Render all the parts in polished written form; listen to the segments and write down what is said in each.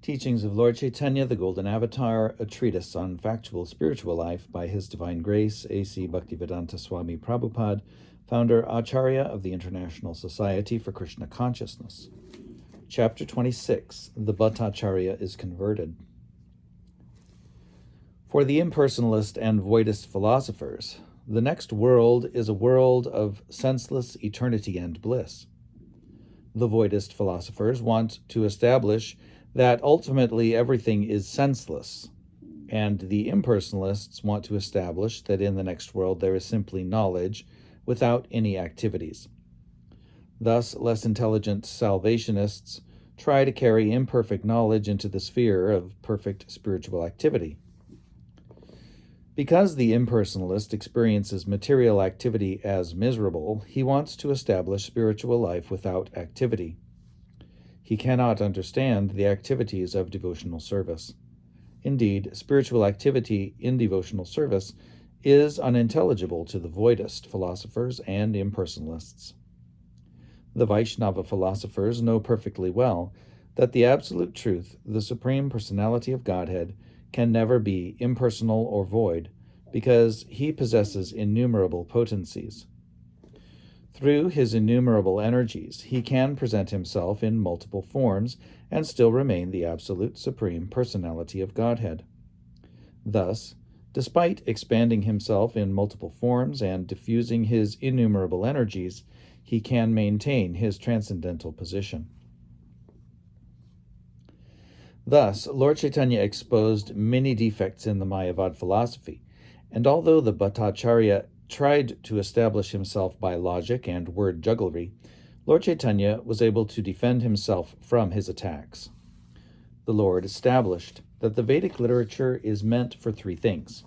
Teachings of Lord Caitanya, the Golden Avatar, a treatise on factual spiritual life by His Divine Grace, A.C. Bhaktivedanta Swami Prabhupada, founder Acharya of the International Society for Krishna Consciousness. Chapter 26, The Bhattacharya is Converted. For the impersonalist and voidist philosophers, the next world is a world of senseless eternity and bliss. The voidist philosophers want to establish that ultimately everything is senseless, and the impersonalists want to establish that in the next world there is simply knowledge without any activities. Thus, less intelligent salvationists try to carry imperfect knowledge into the sphere of perfect spiritual activity. Because the impersonalist experiences material activity as miserable, he wants to establish spiritual life without activity. He cannot understand the activities of devotional service. Indeed, spiritual activity in devotional service is unintelligible to the voidist philosophers and impersonalists. The Vaishnava philosophers know perfectly well that the absolute truth, the Supreme Personality of Godhead, can never be impersonal or void, because he possesses innumerable potencies. Through his innumerable energies, he can present himself in multiple forms and still remain the absolute Supreme Personality of Godhead. Thus, despite expanding himself in multiple forms and diffusing his innumerable energies, he can maintain his transcendental position. Thus, Lord Caitanya exposed many defects in the Mayavad philosophy, and although the Bhattacharya tried to establish himself by logic and word jugglery, Lord Caitanya was able to defend himself from his attacks. The Lord established that the Vedic literature is meant for three things: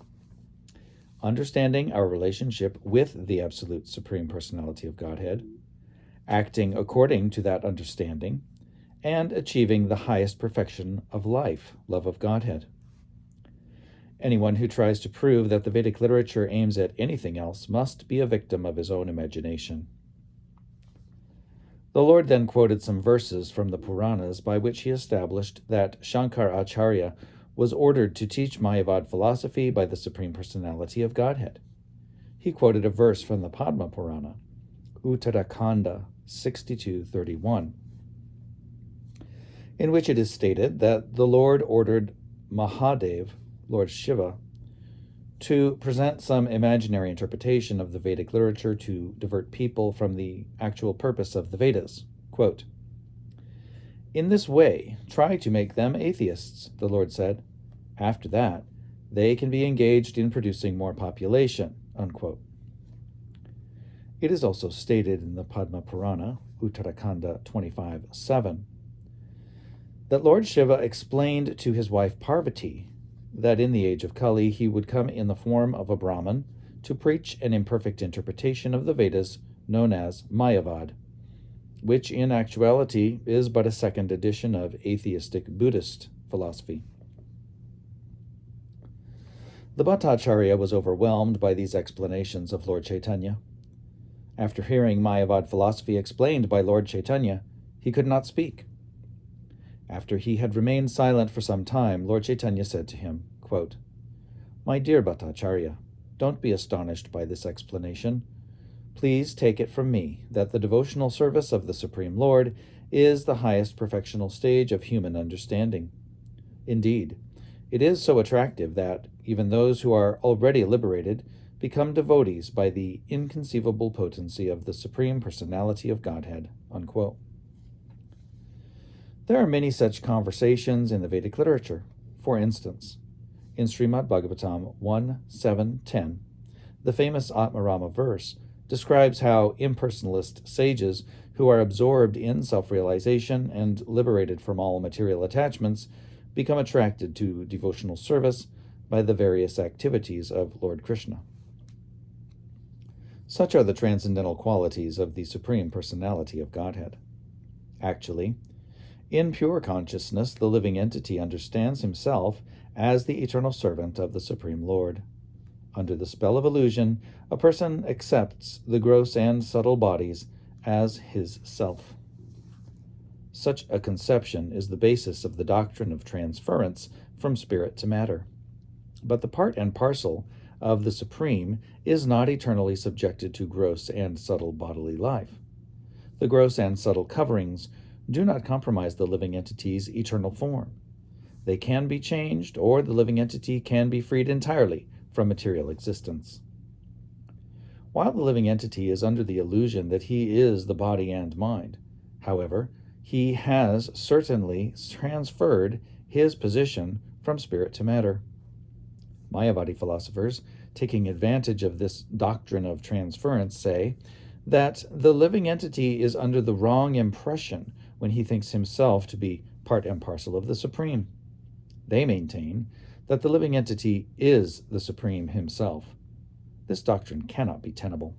understanding our relationship with the Absolute Supreme Personality of Godhead, acting according to that understanding, and achieving the highest perfection of life, love of Godhead. Anyone who tries to prove that the Vedic literature aims at anything else must be a victim of his own imagination. The Lord then quoted some verses from the Puranas by which he established that Shankar Acharya was ordered to teach Mayavad philosophy by the Supreme Personality of Godhead. He quoted a verse from the Padma Purana, Uttarakhanda 62:31, in which it is stated that the Lord ordered Mahadev, Lord Shiva, to present some imaginary interpretation of the Vedic literature to divert people from the actual purpose of the Vedas. Quote, "In this way, try to make them atheists," the Lord said. "After that, they can be engaged in producing more population." Unquote. It is also stated in the Padma Purana, Uttarakhanda 25:7, that Lord Shiva explained to his wife Parvati that in the age of Kali he would come in the form of a Brahman to preach an imperfect interpretation of the Vedas known as Mayavad, which in actuality is but a second edition of atheistic Buddhist philosophy. The Bhattacharya was overwhelmed by these explanations of Lord Caitanya. After hearing Mayavad philosophy explained by Lord Caitanya, he could not speak. After he had remained silent for some time, Lord Caitanya said to him, quote, "My dear Bhattacharya, don't be astonished by this explanation. Please take it from me that the devotional service of the Supreme Lord is the highest perfectional stage of human understanding. Indeed, it is so attractive that even those who are already liberated become devotees by the inconceivable potency of the Supreme Personality of Godhead." Unquote. There are many such conversations in the Vedic literature. For instance, in Srimad Bhagavatam 1.7.10, the famous Atmarama verse describes how impersonalist sages who are absorbed in self-realization and liberated from all material attachments become attracted to devotional service by the various activities of Lord Krishna. Such are the transcendental qualities of the Supreme Personality of Godhead. Actually, in pure consciousness, the living entity understands himself as the eternal servant of the Supreme Lord. Under the spell of illusion, a person accepts the gross and subtle bodies as his self. Such a conception is the basis of the doctrine of transference from spirit to matter. But the part and parcel of the Supreme is not eternally subjected to gross and subtle bodily life. The gross and subtle coverings do not compromise the living entity's eternal form. They can be changed, or the living entity can be freed entirely from material existence. While the living entity is under the illusion that he is the body and mind, however, he has certainly transferred his position from spirit to matter. Mayavadi philosophers, taking advantage of this doctrine of transference, say that the living entity is under the wrong impression when he thinks himself to be part and parcel of the Supreme. They maintain that the living entity is the Supreme himself. This doctrine cannot be tenable.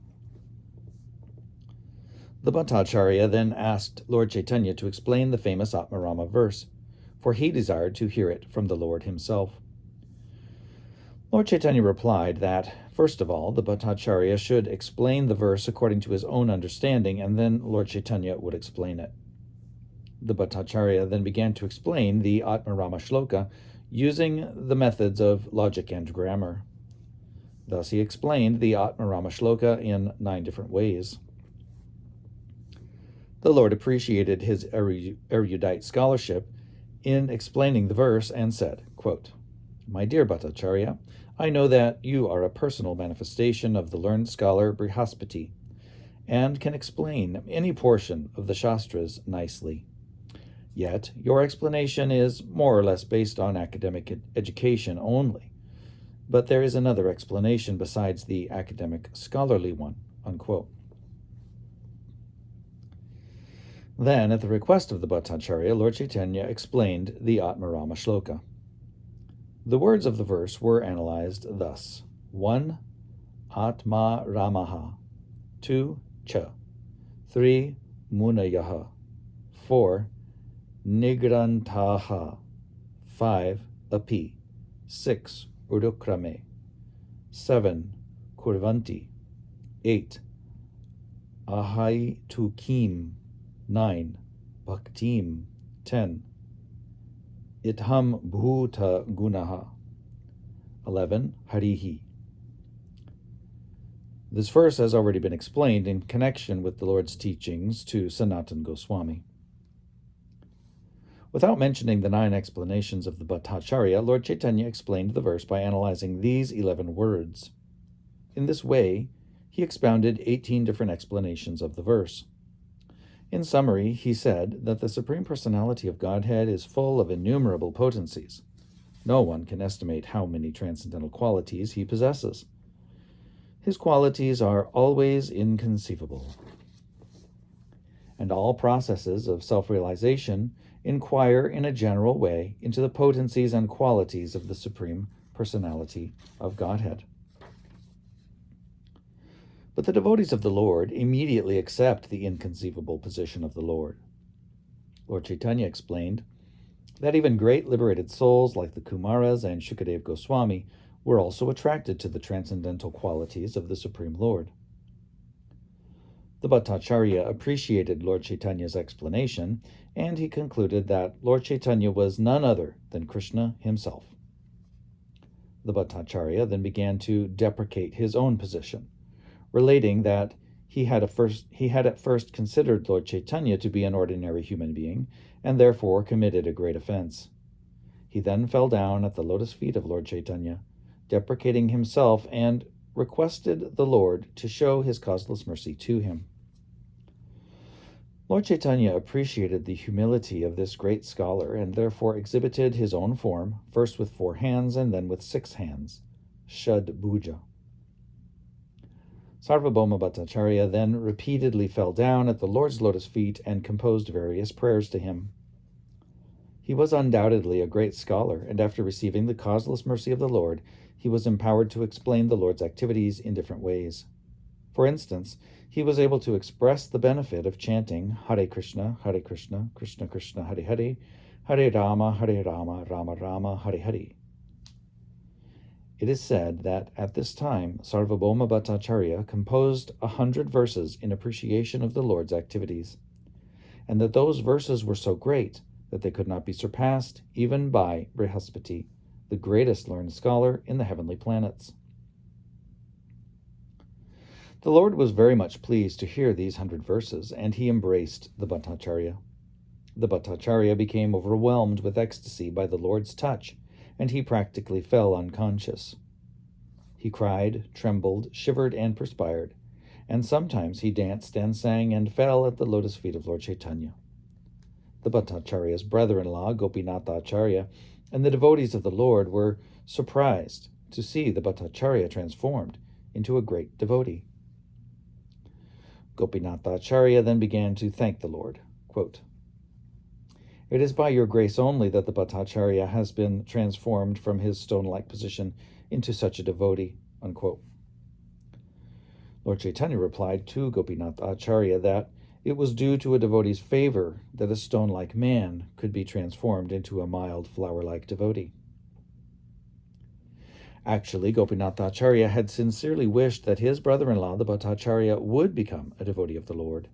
The Bhattacharya then asked Lord Caitanya to explain the famous Atmarama verse, for he desired to hear it from the Lord himself. Lord Caitanya replied that, first of all, the Bhattacharya should explain the verse according to his own understanding, and then Lord Caitanya would explain it. The Bhattacharya then began to explain the Atmarama shloka using the methods of logic and grammar. Thus he explained the Atmarama shloka in 9 different ways. The Lord appreciated his erudite scholarship in explaining the verse and said, quote, "My dear Bhattacharya, I know that you are a personal manifestation of the learned scholar Brihaspati and can explain any portion of the Shastras nicely. Yet your explanation is more or less based on academic education only, but there is another explanation besides the academic scholarly one." Unquote. Then, at the request of the Bhattacharya, Lord Caitanya explained the Atmarama shloka. The words of the verse were analyzed thus: 1. Atma Ramaha, 2. Cha, 3. Munayaha, 4. Nigrantaha, 5. Api, 6. Udukrame, 7. Kurvanti, 8. Ahai Tukim, 9. Bhaktim, 10. Itham Bhuta Gunaha, 11. Harihi. This verse has already been explained in connection with the Lord's teachings to Sanatana Goswami. Without mentioning the 9 explanations of the Bhattacharya, Lord Caitanya explained the verse by analyzing these 11 words. In this way, he expounded 18 different explanations of the verse. In summary, he said that the Supreme Personality of Godhead is full of innumerable potencies. No one can estimate how many transcendental qualities he possesses. His qualities are always inconceivable. And all processes of self-realization inquire in a general way into the potencies and qualities of the Supreme Personality of Godhead. But the devotees of the Lord immediately accept the inconceivable position of the Lord. Lord Caitanya explained that even great liberated souls like the Kumaras and Shukadev Goswami were also attracted to the transcendental qualities of the Supreme Lord. The Bhattacharya appreciated Lord Caitanya's explanation, and he concluded that Lord Caitanya was none other than Krishna himself. The Bhattacharya then began to deprecate his own position, relating that he had at first considered Lord Caitanya to be an ordinary human being, and therefore committed a great offense. He then fell down at the lotus feet of Lord Caitanya, deprecating himself, and requested the Lord to show his causeless mercy to him. Lord Caitanya appreciated the humility of this great scholar, and therefore exhibited his own form, first with 4 hands and then with 6 hands, Shad Bhuja. Sarvabhauma Bhattacharya then repeatedly fell down at the Lord's lotus feet and composed various prayers to him. He was undoubtedly a great scholar, and after receiving the causeless mercy of the Lord, he was empowered to explain the Lord's activities in different ways. For instance, he was able to express the benefit of chanting Hare Krishna, Krishna Krishna, Hare Hare, Hare Rama, Rama Rama, Hare Hare. It is said that at this time, Sarvabhauma Bhattacharya composed 100 verses in appreciation of the Lord's activities. and that those verses were so great that they could not be surpassed even by Brihaspati, the greatest learned scholar in the heavenly planets. The Lord was very much pleased to hear these 100 verses, and he embraced the Bhattacharya. The Bhattacharya became overwhelmed with ecstasy by the Lord's touch, and he practically fell unconscious. He cried, trembled, shivered, and perspired, and sometimes he danced and sang and fell at the lotus feet of Lord Caitanya. The Bhattacharya's brother-in-law, Gopinath Acharya, and the devotees of the Lord were surprised to see the Bhattacharya transformed into a great devotee. Gopinath Acharya then began to thank the Lord. Quote, "It is by your grace only that the Bhattacharya has been transformed from his stone-like position into such a devotee." Unquote. Lord Caitanya replied to Gopinath Acharya that it was due to a devotee's favor that a stone-like man could be transformed into a mild flower-like devotee. Actually, Gopinath Acharya had sincerely wished that his brother-in-law, the Bhattacharya, would become a devotee of the Lord.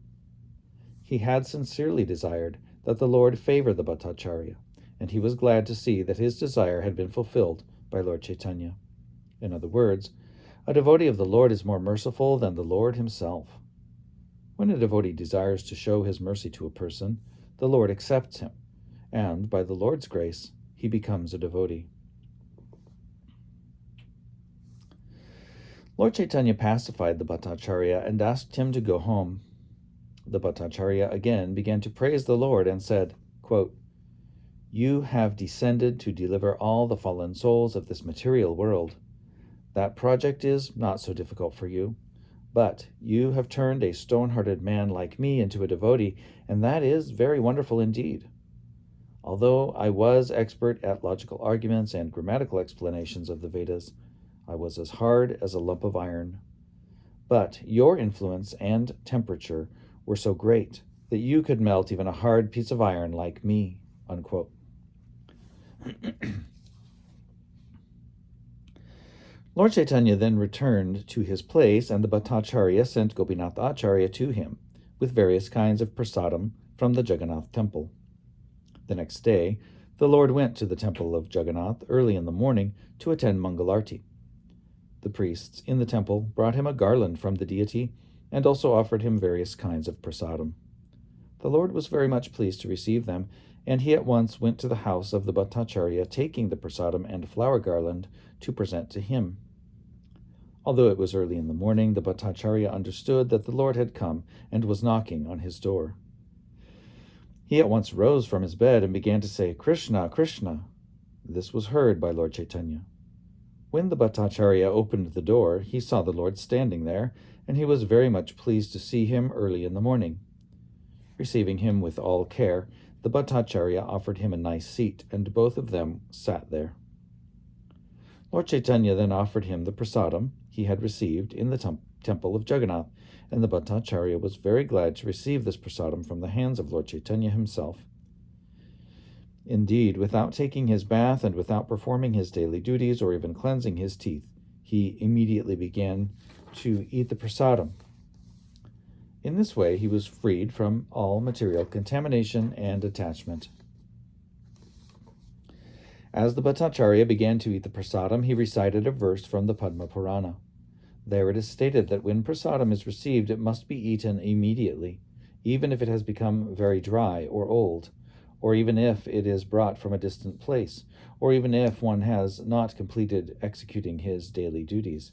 He had sincerely desired that the Lord favor the Bhattacharya, and he was glad to see that his desire had been fulfilled by Lord Caitanya. In other words, a devotee of the Lord is more merciful than the Lord himself. When a devotee desires to show his mercy to a person, the Lord accepts him, and by the Lord's grace, he becomes a devotee. Lord Caitanya pacified the Bhattacharya and asked him to go home. The Bhattacharya again began to praise the Lord and said, quote, "You have descended to deliver all the fallen souls of this material world. That project is not so difficult for you, but you have turned a stone-hearted man like me into a devotee, and that is very wonderful indeed. Although I was expert at logical arguments and grammatical explanations of the Vedas, I was as hard as a lump of iron. But your influence and temperature were so great that you could melt even a hard piece of iron like me." Unquote. Lord Caitanya then returned to his place, and the Bhattacharya sent Gopinath Acharya to him with various kinds of prasadam from the Jagannath temple. The next day, the Lord went to the temple of Jagannath early in the morning to attend Mangalarti. The priests in the temple brought him a garland from the deity and also offered him various kinds of prasadam. The Lord was very much pleased to receive them, and he at once went to the house of the Bhattacharya, taking the prasadam and flower garland to present to him. Although it was early in the morning, the Bhattacharya understood that the Lord had come and was knocking on his door. He at once rose from his bed and began to say, "Krishna, Krishna." This was heard by Lord Caitanya. When the Bhattacharya opened the door, he saw the Lord standing there, and he was very much pleased to see him early in the morning. Receiving him with all care, the Bhattacharya offered him a nice seat, and both of them sat there. Lord Caitanya then offered him the prasadam he had received in the temple of Jagannath, and the Bhattacharya was very glad to receive this prasadam from the hands of Lord Caitanya himself. Indeed, without taking his bath and without performing his daily duties or even cleansing his teeth, he immediately began to eat the prasadam. In this way, he was freed from all material contamination and attachment. As the Bhattacharya began to eat the prasadam, he recited a verse from the Padma Purana. There it is stated that when prasadam is received, it must be eaten immediately, even if it has become very dry or old, or even if it is brought from a distant place, or even if one has not completed executing his daily duties.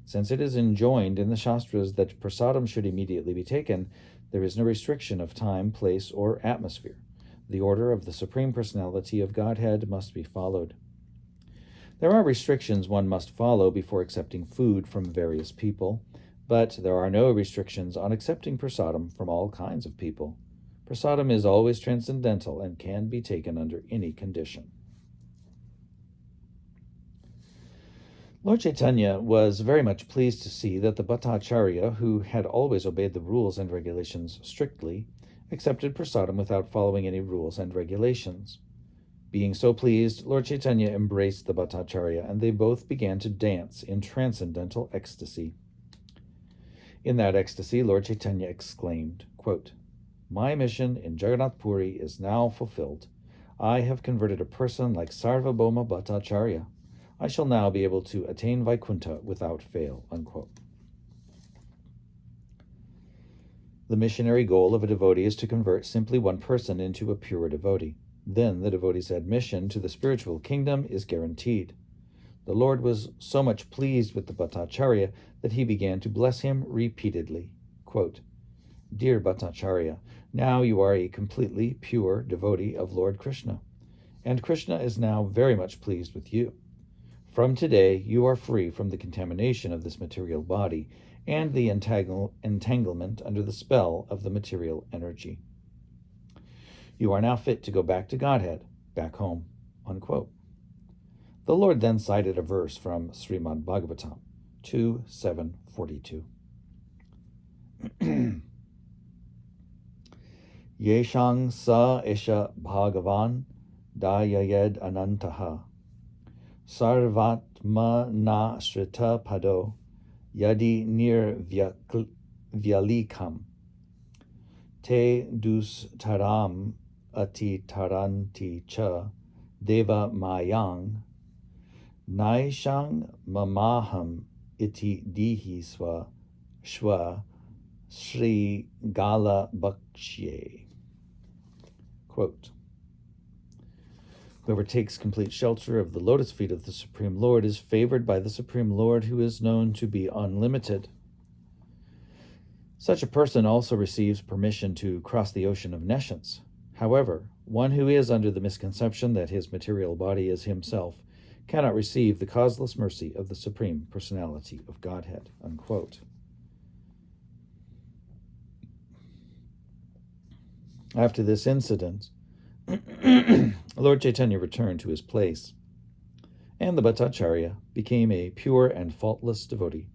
Since it is enjoined in the Shastras that prasadam should immediately be taken, there is no restriction of time, place, or atmosphere. The order of the Supreme Personality of Godhead must be followed. There are restrictions one must follow before accepting food from various people, but there are no restrictions on accepting prasadam from all kinds of people. Prasadam is always transcendental and can be taken under any condition. Lord Caitanya was very much pleased to see that the Bhattacharya, who had always obeyed the rules and regulations strictly, accepted prasadam without following any rules and regulations. Being so pleased, Lord Caitanya embraced the Bhattacharya, and they both began to dance in transcendental ecstasy. In that ecstasy, Lord Caitanya exclaimed, quote, My mission in Jagannath Puri is now fulfilled. I have converted a person like Sarvabhauma Bhattacharya. I shall now be able to attain Vaikuntha without fail." Unquote. The missionary goal of a devotee is to convert simply one person into a pure devotee. Then the devotee's admission to the spiritual kingdom is guaranteed. The Lord was so much pleased with the Bhattacharya that he began to bless him repeatedly. Quote, "Dear Bhattacharya, now you are a completely pure devotee of Lord Krishna, and Krishna is now very much pleased with you. From today, you are free from the contamination of this material body and the entanglement under the spell of the material energy. You are now fit to go back to Godhead, back home." Unquote. The Lord then cited a verse from Srimad Bhagavatam 2:742. Yeshang sa esha bhagavan dayayed anantaha sarvatma na shrita pado yadi nirvyalikam te dus taram ati taranti cha deva mayang naishang mamaham iti dihi shva Sri Gala Bhakshye. Quote, "Whoever takes complete shelter of the lotus feet of the Supreme Lord is favored by the Supreme Lord, who is known to be unlimited. Such a person also receives permission to cross the ocean of nescience. However, one who is under the misconception that his material body is himself cannot receive the causeless mercy of the Supreme Personality of Godhead." Unquote. After this incident, Lord Caitanya returned to his place, and the Bhattacharya became a pure and faultless devotee.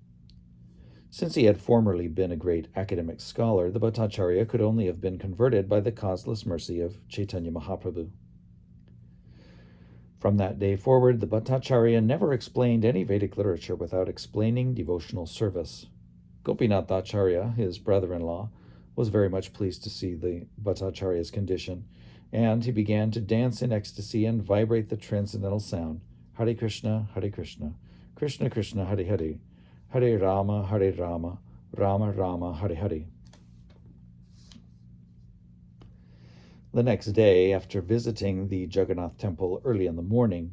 Since he had formerly been a great academic scholar, the Bhattacharya could only have been converted by the causeless mercy of Chaitanya Mahaprabhu. From that day forward, the Bhattacharya never explained any Vedic literature without explaining devotional service. Gopinath Acharya, his brother-in-law, was very much pleased to see the Bhattacharya's condition, and he began to dance in ecstasy and vibrate the transcendental sound, Hare Krishna, Krishna Krishna, Hare Hare, Hare Rama, Rama Rama, Hare Hare. The next day, after visiting the Jagannath temple early in the morning,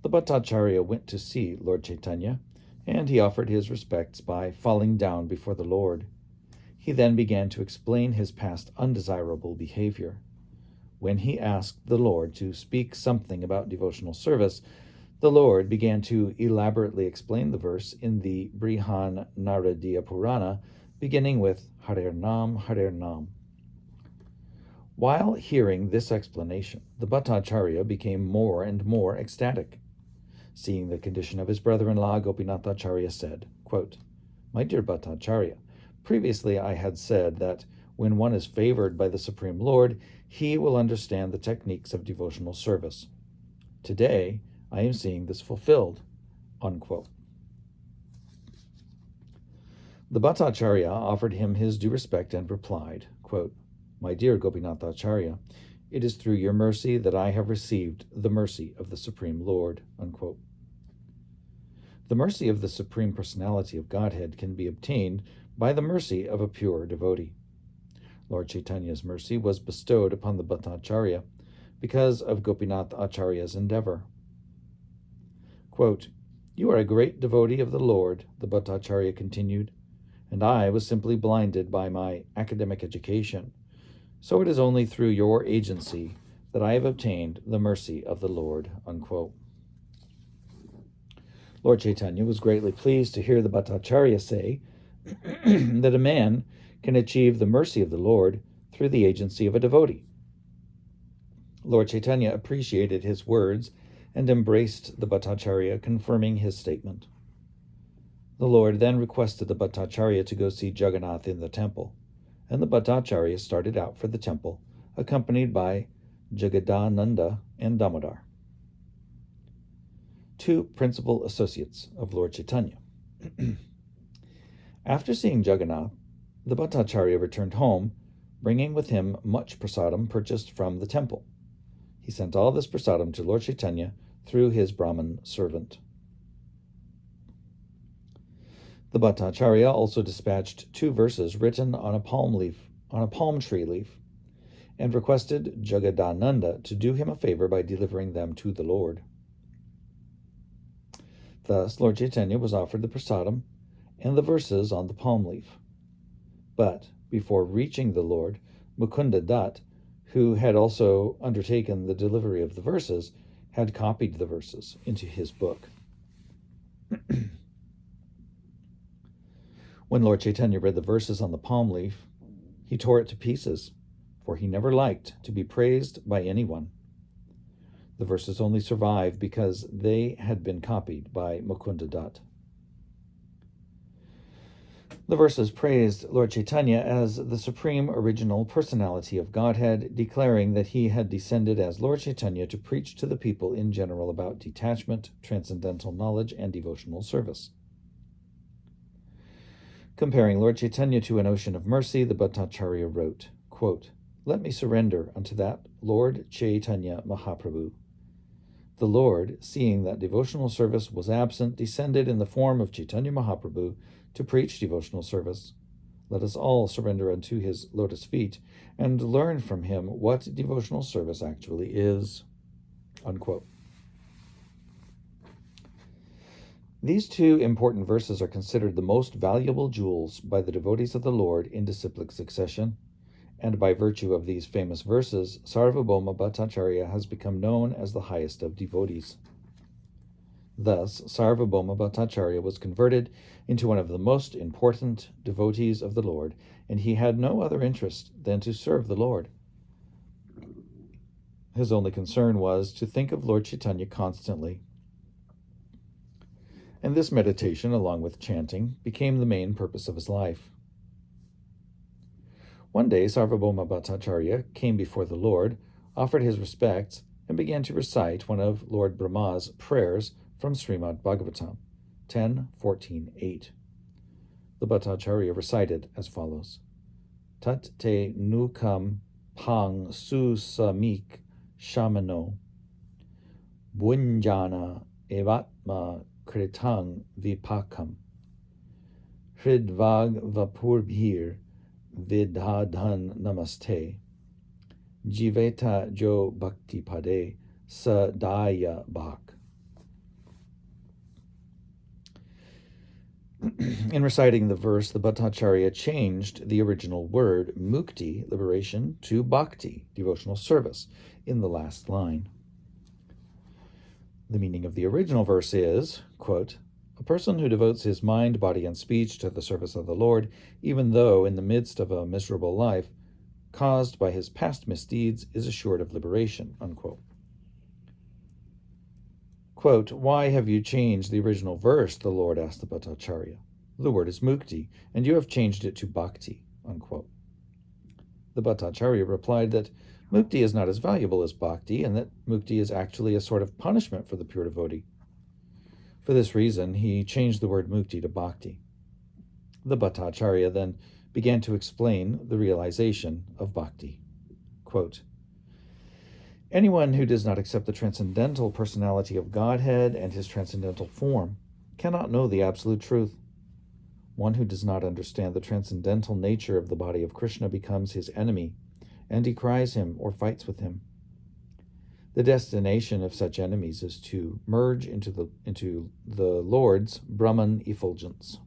the Bhattacharya went to see Lord Caitanya, and he offered his respects by falling down before the Lord. He then began to explain his past undesirable behavior. When he asked the Lord to speak something about devotional service, the Lord began to elaborately explain the verse in the Brihan Naradiya Purana, beginning with Hare Nam, Hare Nam. While hearing this explanation, the Bhattacharya became more and more ecstatic. Seeing the condition of his brother-in-law, Gopinath Acharya said, quote, "My dear Bhattacharya, previously I had said that when one is favored by the Supreme Lord, he will understand the techniques of devotional service. Today, I am seeing this fulfilled." Unquote. The Bhattacharya offered him his due respect and replied, quote, "My dear Gopinath Acharya, it is through your mercy that I have received the mercy of the Supreme Lord." Unquote. The mercy of the Supreme Personality of Godhead can be obtained by the mercy of a pure devotee. Lord Chaitanya's mercy was bestowed upon the Bhattacharya because of Gopinath Acharya's endeavor. Quote, "You are a great devotee of the Lord," the Bhattacharya continued, "and I was simply blinded by my academic education. So it is only through your agency that I have obtained the mercy of the Lord." Unquote. Lord Caitanya was greatly pleased to hear the Bhattacharya say that a man can achieve the mercy of the Lord through the agency of a devotee. Lord Caitanya appreciated his words and embraced the Bhattacharya, confirming his statement. The Lord then requested the Bhattacharya to go see Jagannath in the temple, and the Bhattacharya started out for the temple, accompanied by Jagadananda and Damodar, two principal associates of Lord Caitanya. After seeing Jagannath, the Bhattacharya returned home, bringing with him much prasadam purchased from the temple. He sent all this prasadam to Lord Caitanya through his Brahmin servant. The Bhattacharya also dispatched 2 verses written on a palm tree leaf, and requested Jagadananda to do him a favor by delivering them to the Lord. Thus, Lord Caitanya was offered the prasadam and the verses on the palm leaf. But before reaching the Lord, Mukunda Dutt, who had also undertaken the delivery of the verses, had copied the verses into his book. When Lord Caitanya read the verses on the palm leaf, he tore it to pieces, for he never liked to be praised by anyone. The verses only survived because they had been copied by Mukunda Dutt. The verses praised Lord Caitanya as the supreme original personality of Godhead, declaring that he had descended as Lord Caitanya to preach to the people in general about detachment, transcendental knowledge, and devotional service. Comparing Lord Caitanya to an ocean of mercy, the Bhattacharya wrote, quote, "Let me surrender unto that Lord Caitanya Mahaprabhu. The Lord, seeing that devotional service was absent, descended in the form of Caitanya Mahaprabhu to preach devotional service. Let us all surrender unto his lotus feet and learn from him what devotional service actually is." Unquote. These 2 important verses are considered the most valuable jewels by the devotees of the Lord in disciplic succession, and by virtue of these famous verses, Sarvabhauma Bhattacharya has become known as the highest of devotees. Thus, Sarvabhauma Bhattacharya was converted into one of the most important devotees of the Lord, and he had no other interest than to serve the Lord. His only concern was to think of Lord Caitanya constantly. And this meditation, along with chanting, became the main purpose of his life. One day, Sarvabhauma Bhattacharya came before the Lord, offered his respects, and began to recite one of Lord Brahma's prayers from Srimad Bhagavatam 10.14.8. The Bhattacharya recited as follows: Tat te nukam pang susamik shamano bunjana evatma kritang vipakam hridvag vapurbhir vidhadhan namaste jiveta jo bhakti pade sadaya bhak. In reciting the verse, the Bhattacharya changed the original word mukti, liberation, to bhakti, devotional service, in the last line. The meaning of the original verse is, quote, "A person who devotes his mind, body, and speech to the service of the Lord, even though in the midst of a miserable life caused by his past misdeeds, is assured of liberation." Unquote. Quote, "Why have you changed the original verse?" the Lord asked the Bhattacharya. "The word is mukti, and you have changed it to bhakti." Unquote. The Bhattacharya replied that mukti is not as valuable as bhakti, and that mukti is actually a sort of punishment for the pure devotee. For this reason, he changed the word mukti to bhakti. The Bhattacharya then began to explain the realization of bhakti. Quote, "Anyone who does not accept the transcendental personality of Godhead and his transcendental form cannot know the absolute truth. One who does not understand the transcendental nature of the body of Krishna becomes his enemy and decries him or fights with him. The destination of such enemies is to merge into the Lord's Brahman effulgence.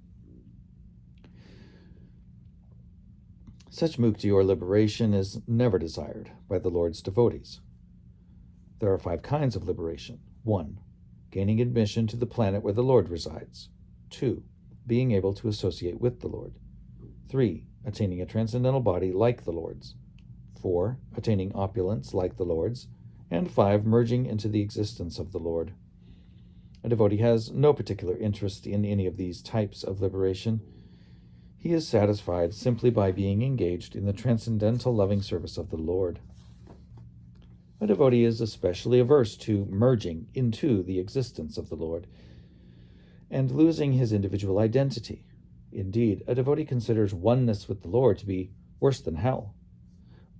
Such mukti or liberation is never desired by the Lord's devotees. There are 5 kinds of liberation. 1. Gaining admission to the planet where the Lord resides. 2. Being able to associate with the Lord. 3. Attaining a transcendental body like the Lord's. 4. Attaining opulence like the Lord's. And 5. Merging into the existence of the Lord. A devotee has no particular interest in any of these types of liberation. He is satisfied simply by being engaged in the transcendental loving service of the Lord. A devotee is especially averse to merging into the existence of the Lord and losing his individual identity. Indeed, a devotee considers oneness with the Lord to be worse than hell.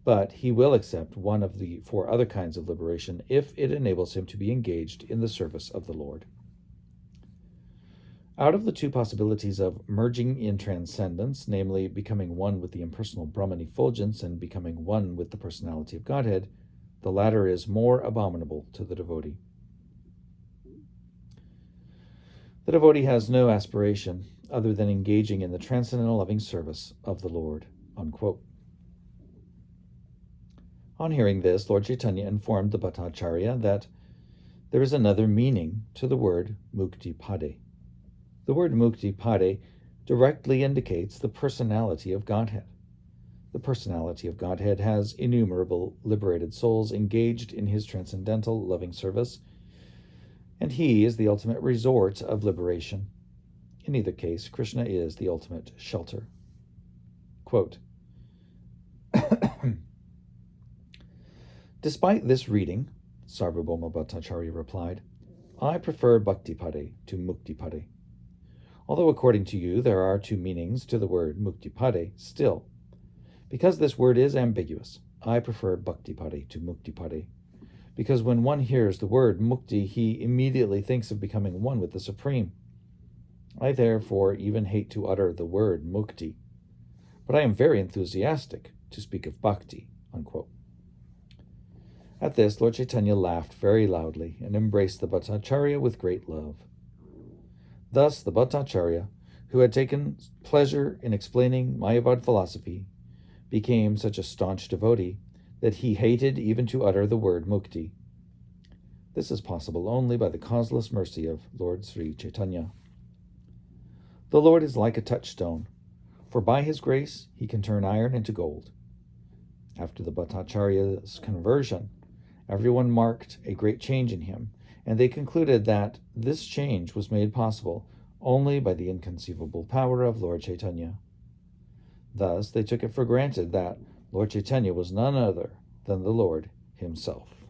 but he will accept one of the 4 other kinds of liberation if it enables him to be engaged in the service of the Lord. Out of the 2 possibilities of merging in transcendence, namely becoming one with the impersonal Brahman effulgence and becoming one with the personality of Godhead, the latter is more abominable to the devotee. The devotee has no aspiration other than engaging in the transcendental loving service of the Lord." Unquote. On hearing this, Lord Caitanya informed the Bhattacharya that there is another meaning to the word Muktipade. The word Muktipade directly indicates the personality of Godhead. The personality of Godhead has innumerable liberated souls engaged in his transcendental loving service, and he is the ultimate resort of liberation. In either case, Krishna is the ultimate shelter. Quote, "Despite this reading," Sarvabhauma Bhattacharya replied, "I prefer Bhaktipade to Muktipade. Although according to you there are 2 meanings to the word Muktipade, still, because this word is ambiguous, I prefer Bhaktipade to Muktipade, because when one hears the word Mukti, he immediately thinks of becoming one with the Supreme. I therefore even hate to utter the word Mukti, but I am very enthusiastic to speak of Bhakti." Unquote. At this, Lord Caitanya laughed very loudly and embraced the Bhattacharya with great love. Thus the Bhattacharya, who had taken pleasure in explaining Mayavad philosophy, became such a staunch devotee that he hated even to utter the word Mukti. This is possible only by the causeless mercy of Lord Sri Caitanya. The Lord is like a touchstone, for by his grace he can turn iron into gold. After the Bhattacharya's conversion, everyone marked a great change in him, and they concluded that this change was made possible only by the inconceivable power of Lord Caitanya. Thus they took it for granted that Lord Caitanya was none other than the Lord himself.